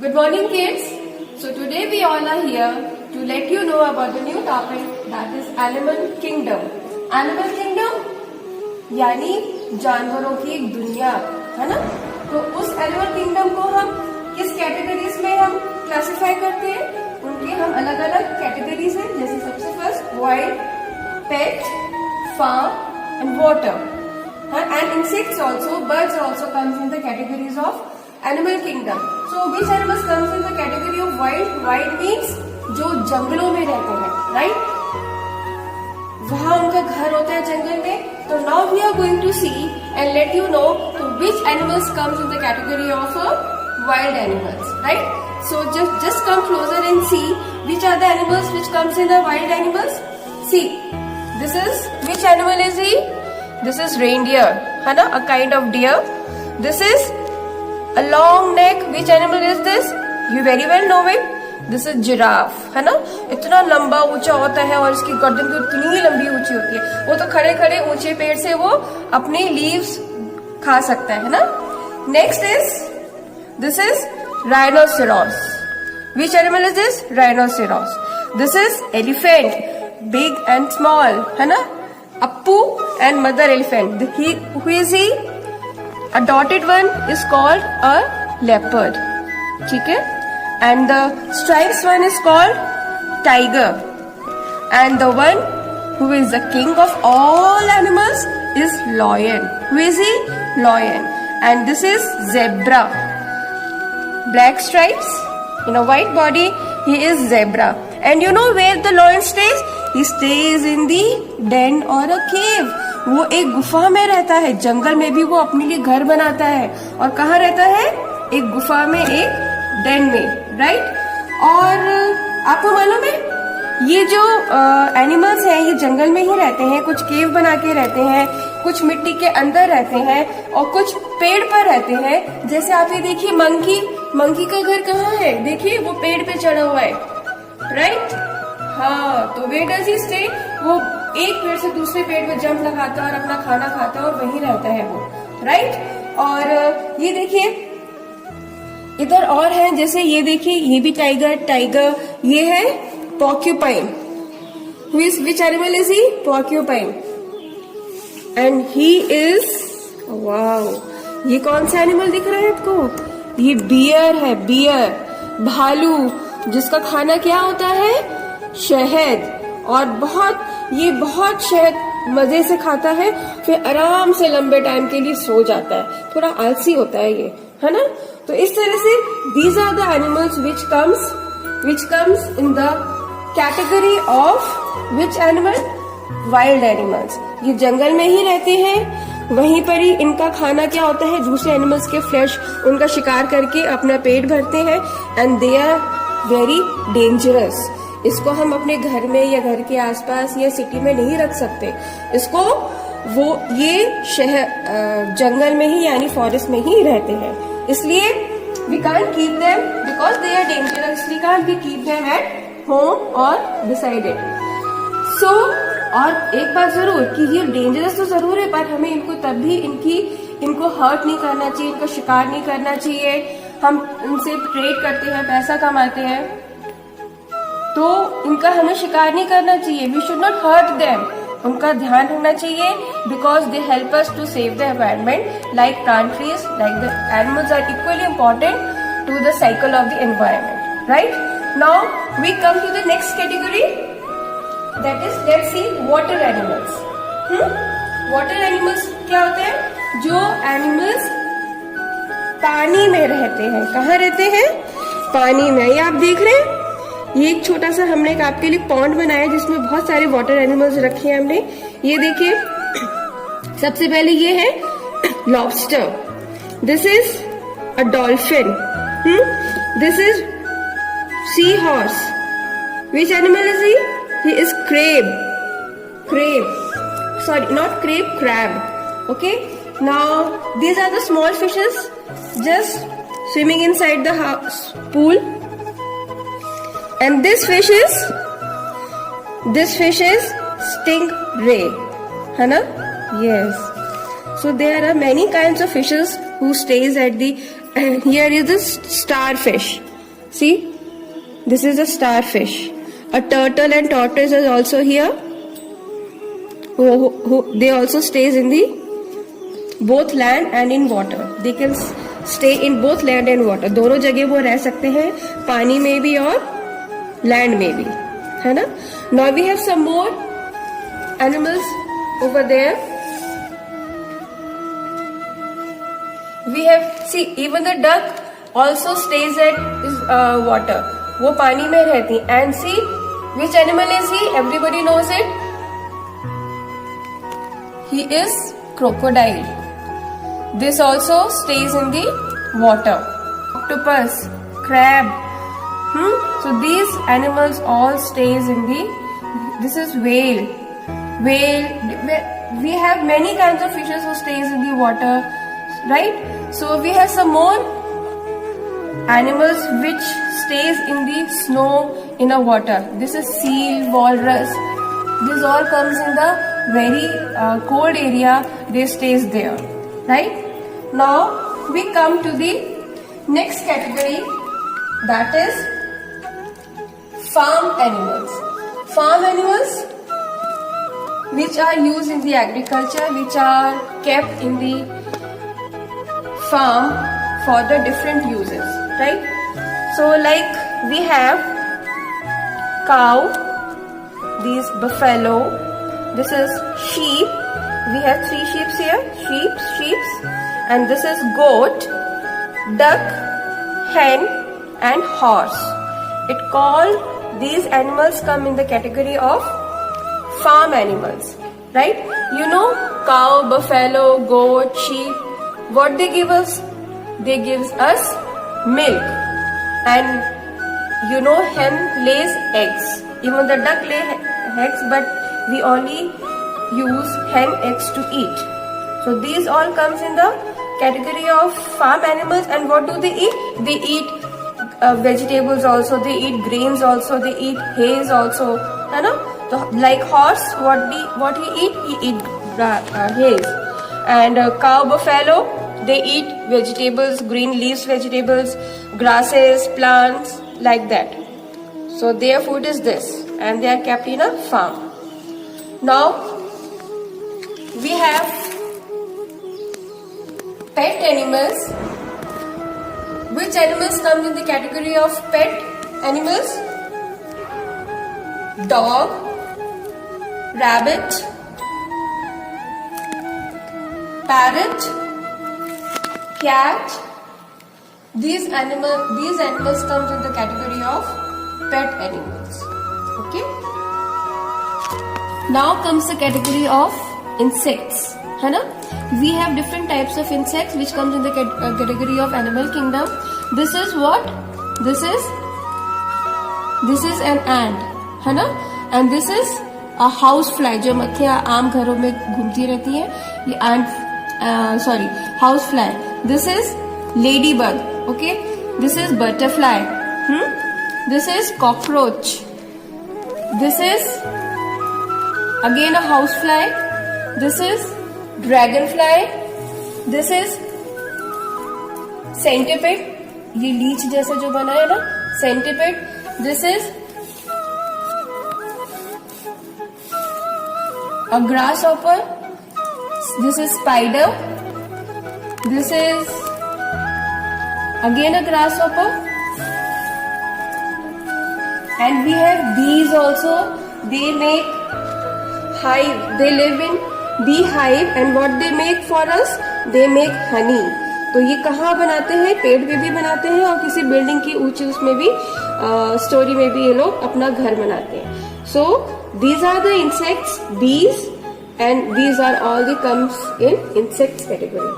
Good morning, kids. So today we all are here to let you know about the new topic, that is Animal Kingdom. Animal Kingdom यानी जानवरों की एक दुनिया, है ना? तो उस एनिमल किंगडम को हम किस कैटेगरीज में हम क्लासिफाई करते हैं? उनके हम अलग अलग कैटेगरीज हैं, जैसे सबसे first wild, pet, farm and water. And insects also, birds also comes in the categories of animal kingdom. So which animals comes in the category of wild? Wild means जो जंगलों में रहते हैं, right? वहाँ उनका घर होता है जंगल में. तो now we are going to see and let you know to which animals comes in the category of wild animals, right? So just come closer and see which are the animals which comes in the wild animals. See, this is which animal is he? This is reindeer, है ना? A kind of deer. This is a long neck. Which animal is this? You very well know it. This is giraffe, है ना? इतना लंबा ऊंचा होता है और इसकी गर्दन भी उतनी ही लंबी ऊंची होती है. वो तो खड़े खड़े ऊंचे पेड़ से वो अपनी लीव्स खा सकता है ना? Next is this is rhinoceros. Which animal is this? Rhinoceros. This is elephant, big and small, है ना? Appu and mother elephant. Who is he? A dotted one is called a leopard. ठीक है? And the striped one is called tiger. And the one who is the king of all animals is lion. Who is he? Lion. And this is zebra. Black stripes in a white body. He is zebra. And you know where the lion stays? He stays in the den or a cave. वो एक गुफा में रहता है. जंगल में भी वो अपने लिए घर बनाता है. और कहाँ रहता है? एक गुफा में, एक डेन में, राइट? और आपको मालूम है ये जो एनिमल्स हैं ये जंगल में ही रहते हैं. कुछ केव बना के रहते हैं, कुछ मिट्टी के अंदर रहते हैं और कुछ पेड़ पर रहते हैं. जैसे आप ये देखिए मंकी का घर कहाँ है? देखिए वो पेड़ पे चढ़ा हुआ है, राइट? हाँ, तो वेयर डज ही स्टे? वो एक पेड़ से दूसरे पेड़ पे जंप लगाता है और अपना खाना खाता है और वहीं रहता है वो, राइट? और ये देखिए इधर और है, जैसे ये देखिए ये भी टाइगर. ये है porcupine. Which animal is he? Porcupine. And he is, wow, ये कौन सा एनिमल दिख रहा है आपको? ये बियर है, बियर, भालू, जिसका खाना क्या होता है? शहद. और बहुत शहद मजे से खाता है, फिर आराम से लंबे टाइम के लिए सो जाता है. थोड़ा आलसी होता है ये, है ना? तो इस तरह से these are the animals which comes in the category of which animal? Wild animals. ये जंगल में ही रहते हैं, वहीं पर ही इनका खाना क्या होता है? दूसरे एनिमल्स के फ्लैश, उनका शिकार करके अपना पेट भरते हैं. And they are very dangerous. इसको हम अपने घर में या घर के आसपास या सिटी में नहीं रख सकते. इसको ये शहर जंगल में ही यानी फॉरेस्ट में ही रहते हैं. इसलिए we can't keep them because they are dangerous. We can't keep them at home or beside it. So और एक बात जरूर कि ये डेंजरस तो जरूर है, पर हमें इनको तब भी इनको हर्ट नहीं करना चाहिए, इनको शिकार नहीं करना चाहिए. हम इनसे ट्रेड करते हैं, पैसा कमाते हैं, तो इनका हमें शिकार नहीं करना चाहिए. We should not hurt them. उनका ध्यान रखना चाहिए because they help us to save the environment. Like plant trees, like the animals are equally important to the cycle of the environment, right? Now we come to the next category, that is let's see water animals. Water animals क्या होते हैं? जो animals पानी में रहते हैं. कहाँ रहते हैं? पानी में. ये आप देख रहे हैं, ये एक छोटा सा हमने एक आपके लिए पॉन्ड बनाया जिसमें बहुत सारे वाटर एनिमल्स रखे हैं हमने. ये देखिए, सबसे पहले ये है lobster. This is a dolphin. This is seahorse. Which animal is he? He is crab. Sorry, not crab, crab. Okay. Now these are the small fishes just swimming inside the pool. And this fish is stingray, है ना? Yes. So there are many kinds of fishes who stays at the. Here is the starfish. See, this is a starfish. A turtle and tortoise is also here. They also stays in the both land and in water. They can stay in both land and water. दोनों जगह वो रह सकते हैं, पानी में भी और लैंड में भी, है ना. Now we have some more animals over there. We have, see, even the duck also stays at water. वो पानी में रहती. And see, which animal is he? Everybody knows it. He is crocodile. This also stays in the water. Octopus, crab. So these animals all stays in the. This is whale. We have many kinds of fishes who stays in the water, right? So we have some more animals which stays in the snow in a water. This is seal, walrus. This all comes in the very cold area. They stays there, right? Now we come to the next category, that is farm animals. Farm animals which are used in the agriculture, which are kept in the farm for the different uses, right? So like we have cow, these buffalo, this is sheep. We have 3 sheep here, sheep, and this is goat, duck, hen, and horse. It called, these animals come in the category of farm animals, right? You know, cow, buffalo, goat, sheep, what they give us? They give us milk. And you know, hen lays eggs. Even the duck lays eggs, but we only use hen eggs to eat. So these all comes in the category of farm animals. And what do they eat? They eat vegetables also, they eat grains also, they eat hays also, है ना? So like horse, what he eat? He eat hays. And cow, buffalo, they eat vegetables, green leaves vegetables, grasses, plants, like that. So their food is this, and they are kept in a farm. Now we have pet animals. Which animals come in the category of pet animals? Dog, rabbit, parrot, cat. These animals comes in the category of pet animals. Okay. Now comes the category of insects, है ना? We have different types of insects which comes in the category of animal kingdom. This is what? This is an ant, है ना? And this is a house fly, जो मक्खियाँ आम घरों में घूमती रहती हैं. ये house fly. This is ladybug. Okay. This is butterfly. This is cockroach. This is again a house fly. This is dragonfly. This is centipede. ये लीच जैसा जो बना है ना, centipede. This is a grasshopper. This is spider. This is again a grasshopper. And we have bees also. They make hive. They live in bee hive, and what they make for us? They make honey. तो ये कहाँ बनाते हैं? पेड़ पे भी बनाते हैं और किसी बिल्डिंग की ऊंची उसमें भी स्टोरी में भी ये लोग अपना घर बनाते हैं. So these are the insects, bees, and these are all the comes in insects category.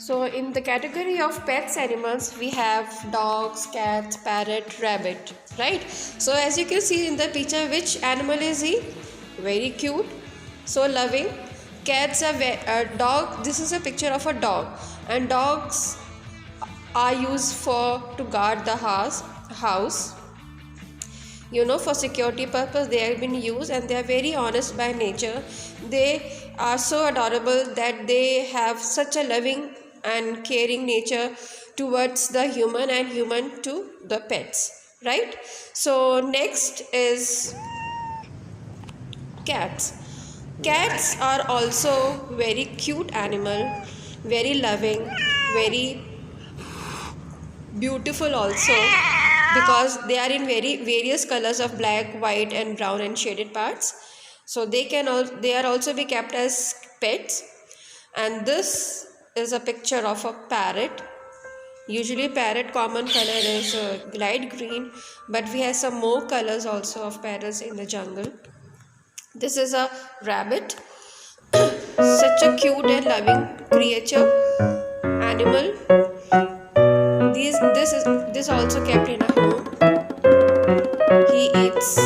So in the category of pets animals, we have dogs, cats, parrot, rabbit, right? So as you can see in the picture, which animal is he? Very cute, so loving. Cats are dog. This is a picture of a dog, and dogs are used for to guard the house. For security purpose they have been used, and they are very honest by nature. They are so adorable that they have such a loving and caring nature towards the human and human to the pets, right? So next is cats. Cats are also very cute animal, very loving, very beautiful also, because they are in very various colors of black, white and brown and shaded parts. So they are also be kept as pets. And this is a picture of a parrot. Usually parrot common color is light green, but we have some more colors also of parrots in the jungle. This is a rabbit. Such a cute and loving creature, animal. This also kept in a home. He eats